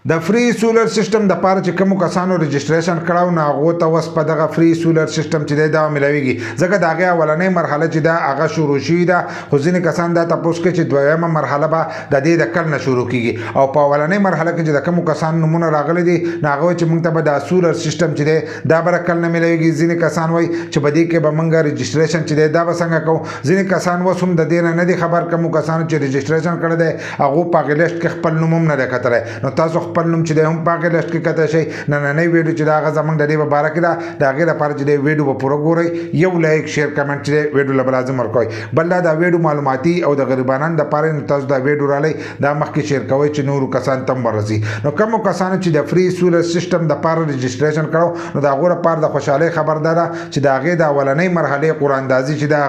د فری سولر سیستم د پاره چې کوم کسانو رجسټریشن کړهو نو هغه ته وس په دغه فری سولر سیستم چې دا ملويږي ځکه دا هغه اولنې مرحله چې دا هغه شروع شي دا خو ځینې کسان دا تاسو کې چې دویمه مرحله به د دې د کل نه شروع کیږي او په اولنې مرحله کې چې د کوم کسان نمونه راغلي دي نو هغه چې موږ ته به د سولر سیستم چې دا بر کل نه ملويږي ځینې کسان وای چې بدی کې به موږ رجسټریشن چې دا به څنګه کوو ځینې کسان وسوم د دې نه دي خبر کوم کسان چې رجسټریشن کړی دی هغه په لیست کې خپل نوم نه راکټره نو تاسو خپل نوم چې هم پاکه لیست کې کته شي نه ویډیو چې دا غزه موږ د دې په اړه کې دا غیر لپاره چې د ویډیو په پوره ګورئ یو لایک شیر کمنټ چې ویډیو لپاره لازم ورکوي بل دا ویډیو معلوماتي او د غریبانو د پاره تاسو دا ویډیو را لې دا مخکې شیر کوئ چې نور کسان تم ورسي نو کوم کسان چې د فری سولر سیستم د پاره رجسټریشن کړو نو دا غوړه پاره د خوشاله خبردار چې دا غي د اولنې مرحله قران اندازي چې دا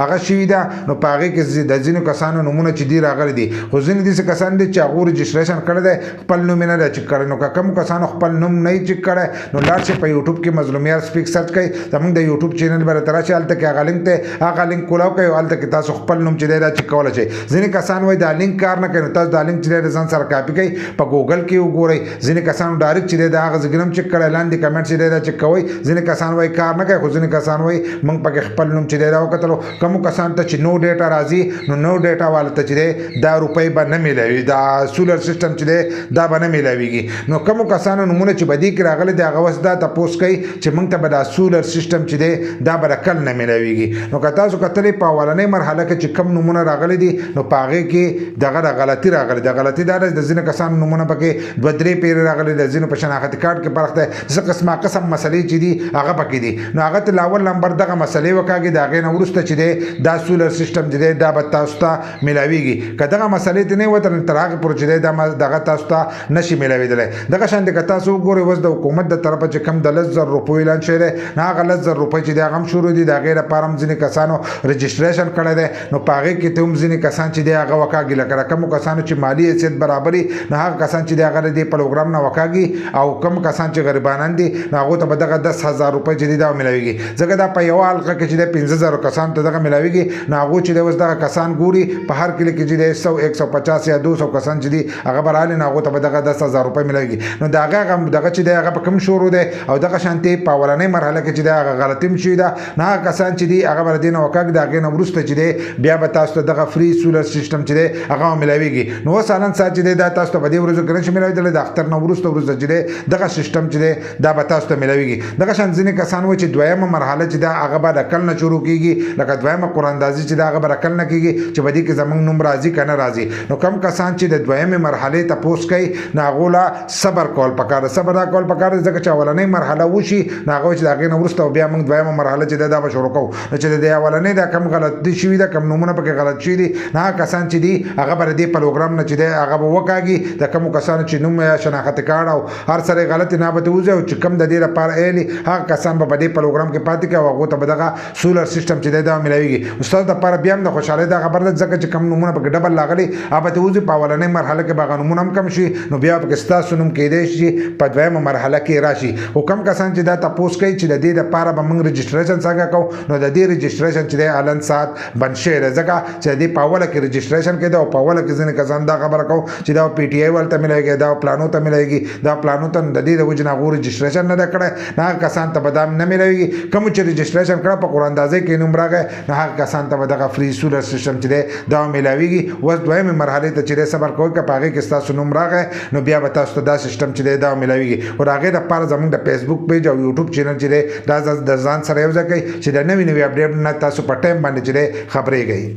هغه شوی دا نو پاره کې د ځینو کسانو نمونه چې دی راغلي دي خو ځینې دي کسان دي چې هغه رجسټریشن کړی دی خپل نوم نه چک کړي نو کوم کسانو خپل نوم نه چک کړي نو لاړ شي په یوټیوب کې مظلومیار سپیک سرچ کړئ زموږ د یوټیوب چینل باندې تراشي الته کې هغه لینک ته هغه لینک کولاو کوي الته کې تاسو خپل نوم چې دا چک کولای شئ ځینې کسان وایي دا لینک کار نه کوي تاسو دا لینک چې ځان سره کاپی کړئ په ګوګل کې وګورئ ځینې کسان ډایرکټ چې دا هغه زګرم چک کړي لاندې کمنټ چې دا چک کوي ځینې کسان وایي کار نه کوي خو ځینې کسان وایي موږ په خپل نوم چې دا وکړو کوم کسان ته چې نو ډیټا راځي نو نو ډیټا والته چې دا روپۍ به نه ملوي دا سولر سیستم چې دا به نه ملويږي نو کوم کسانو نمونه چې بدی کې راغلي د هغه وسدا تاسو کوي چې موږ ته به دا سولر سیستم چې دا به کل نه ملويږي نو که تاسو کتلې په اولنې مرحله کې چې کم نمونه راغلي دي نو پاغه کې دغه غلطي راغلي د غلطي دار د ځینې کسانو نمونه پکې دوه درې پیر راغلي د ځینو په شناخت کارت کې پرخته څه قسم مسلې چې دي هغه پکې دي نو هغه ته لاول نمبر دغه مسلې وکاږي دغه نه ورسته چې دا سولر سیستم چې دا به تاسو ته ملويږي کداغه مسلې ته نه وته تر هغه پر چې دا دغه تاسو ته نشي ملويدل دغه شان د تاسو ګوري وز د حکومت د طرفه چې کم د 1000 روپۍ اعلان شوی دی نه هغه 1000 روپۍ چې دا غم شروع دي د غیر پارم ځینې کسانو رجسټریشن کړی دی نو پاغه کې ته هم ځینې کسان چې دا هغه وکاږي لکه کوم کسانو چې مالی حیثیت برابرۍ نه هغه کسان چې دا هغه د پروګرام نه وکاږي او کوم کسان چې غریبانان دي هغه ته به دغه 10000 روپۍ چې دا ملويږي ځکه دا په یو حلقه کې چې د 15000 کسان ته دغه ملويږي نه هغه چې د دغه کسان ګوري په هر کلی کې چې د 100 150 یا 200 کسان چې دي هغه براله نه هغه ته به دغه 10000 روپۍ ملويږي نو دغه چې دغه په کوم شروع دی او دغه شانتي په اولنې مرحله کې چې دا غلطي مشي دا نه کسان چې دي هغه بر دینه وکړ دغه نه ورسته چې دی بیا به تاسو دغه فری سولر سیستم چې دی هغه ملويږي نو سالن سات چې دا تاسو په دې ورځو کې نشي ملوي د اختر نه ورسته چې دی دغه سیستم چې دی دا به تاسو ته ملويږي دغه شان ځینې کسان و چې دویمه مرحله چې دا هغه به د کل نه شروع کیږي لکه دویمه قران اندازي چې دا هغه به کل نه کیږي چې بدی کې زمنګ نوم راځي کنه راځي نو کم کسان چې د دویمه مرحله ته پوس کوي ناغولا صبر کول پکاره صبر کول پکاره ځکه چې اولنې مرحله وشي ناغو چې دغه نه ورسته بیا موږ دویمه مرحله چې دا به شروع کوو چې د اولنې دا کم غلطي شوی دا کم نمونه پکې غلط شوی دي نه کسان چې دي هغه بر دې پروګرام نه چې دی هغه به وکاږي د کوم کسانو چې نوم یا شناخت کارت او هر سره غلط نه به توځي او چې کم د دې لپاره ایلی هغه کسان به دې پروګرام کې پاتې کوي هغه ته دغه سولر سیستم چې دا ملويږي استاد د لپاره بیا هم د خوشاله دا خبر ده ځکه چې کم نمونه پکې ډبل لاغلي هغه ته وځي په اولنې مرحله کې باغ نمونه هم کم شي نو بیا پکې ستاسو نوم کې دی شي په دویمه مرحله کې راشي او کم کسان چې دا تاسو کوي چې د دې لپاره به موږ رجسټریشن څنګه کوو نو د دې رجسټریشن چې د اعلان سات بند شي ځکه چې د پاوله کې رجسټریشن کې دا او پاوله کې ځنه کسان دا خبره کوي چې دا پی ټی آی ولته ملایږي دا پلانو ته ملایږي دا پلانو ته د دې د وجنه غو رجسټریشن نه کړه نه کسان ته بدام نه ملایږي کوم چې رجسټریشن کړه په قران اندازې کې نوم راغی نه هغه کسان ته دغه فری سولر سیستم چې دا ملایږي وس دویمه مرحله ته چې صبر کوی که پاګه کې تاسو نوم راغی نو بیا به تاسو دا سیستم چې دا ملایږي او هغه د پاره زموږ د فیسبوک پیج او یوټیوب چینل چې دا د ځان سره یو ځکه چې د نوې اپډیټ نه تاسو په ټایم باندې چې خبرې گئی